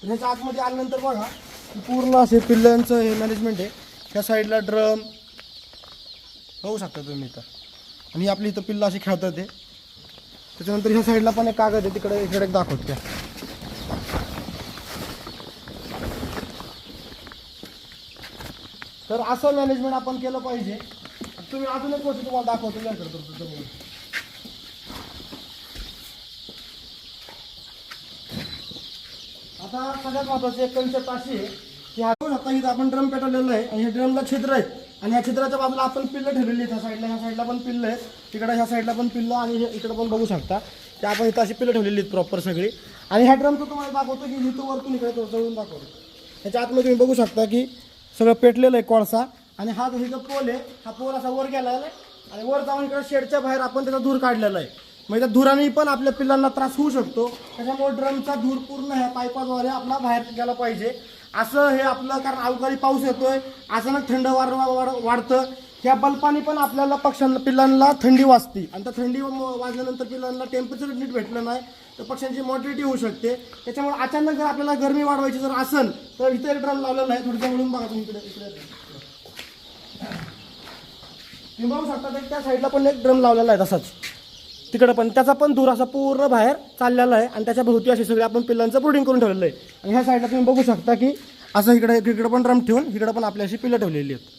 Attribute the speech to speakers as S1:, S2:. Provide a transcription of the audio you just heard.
S1: तर ह्याच्या आतमध्ये आल्यानंतर बघा की पूर्ण असे पिल्लांचं हे मॅनेजमेंट आहे. ह्या साईडला ड्रम बघू शकता तुम्ही इथं, आणि आपली इथं पिल्लं अशी खेळतात ते. त्याच्यानंतर ह्या साईडला पण एक कागद आहे, तिकडे इकडे एक दाखवतो त्या. तर असं मॅनेजमेंट आपण केलं पाहिजे. तुम्ही अजून एक गोष्ट तुम्हाला दाखवतो त्याकडे. आता सगळ्यात महत्त्वाची एक कन्सेप्ट अशी आहे की हा बघू शकता इथं आपण ड्रम पेटवलेलं आहे आणि ह्या ड्रमला छिद्र आहेत आणि ह्या छिद्राच्या बाजूला आपण पिल्लं ठेवलेली आहेत. ह्या साईडला पण पिल्लं आहेत, तिकडे ह्या साईडला पण पिल्लं आणि इकडे पण बघू शकता की आपण इथं अशी पिल्लं ठेवलेली आहेत प्रॉपर सगळी. आणि ह्या ड्रमचं तुम्हाला दाखवतो की इथं वरतून इकडे जळून दाखवतो. ह्याच्या आतमध्ये तुम्ही बघू शकता की सगळं पेटलेलं आहे कोळसा, आणि हा जो इथं पोल आहे हा पोल असा वर गेलेला आहे आणि वर जाऊन इकडे शेडच्या बाहेर आपण त्याचा धूर काढलेला आहे. म्हणजे त्या धुराने पण आपल्या पिल्लांना त्रास होऊ शकतो. त्याच्यामुळे ड्रमचा धूर पूर्ण ह्या पाईपाद्वारे आपला बाहेर गेला पाहिजे. असं हे आपलं, कारण अवकाळी पाऊस येतोय, अचानक थंड वाढतं. ह्या बल्बाने पण आपल्याला पिल्लांना थंडी वाजते आणि त्या थंडी वाजल्यानंतर पिल्लांना टेम्परेचर नीट भेटलं नाही तर पक्ष्यांची मॉर्टिलिटी होऊ शकते. त्याच्यामुळे अचानक जर आपल्याला गरमी वाढवायची जर असेल तर इथे एक ड्रम लावलेला आहे. थोडं जवळून बघा तुम्ही इकडे तुम्ही बघू शकता. त्या साईडला पण एक ड्रम लावलेला आहे तसाच, तिकडे पण त्याचा पण धूर असा पूर्ण बाहेर चाललेला आहे आणि त्याच्या भोवती असे सगळे आपण पिल्लांचं ब्रूडिंग करून ठेवलेलं आहे. आणि ह्या साईडला तुम्ही बघू शकता की असं इकडे पण ड्रम ठेवून इकडे पण आपली अशी पिल्लं ठेवलेली आहेत.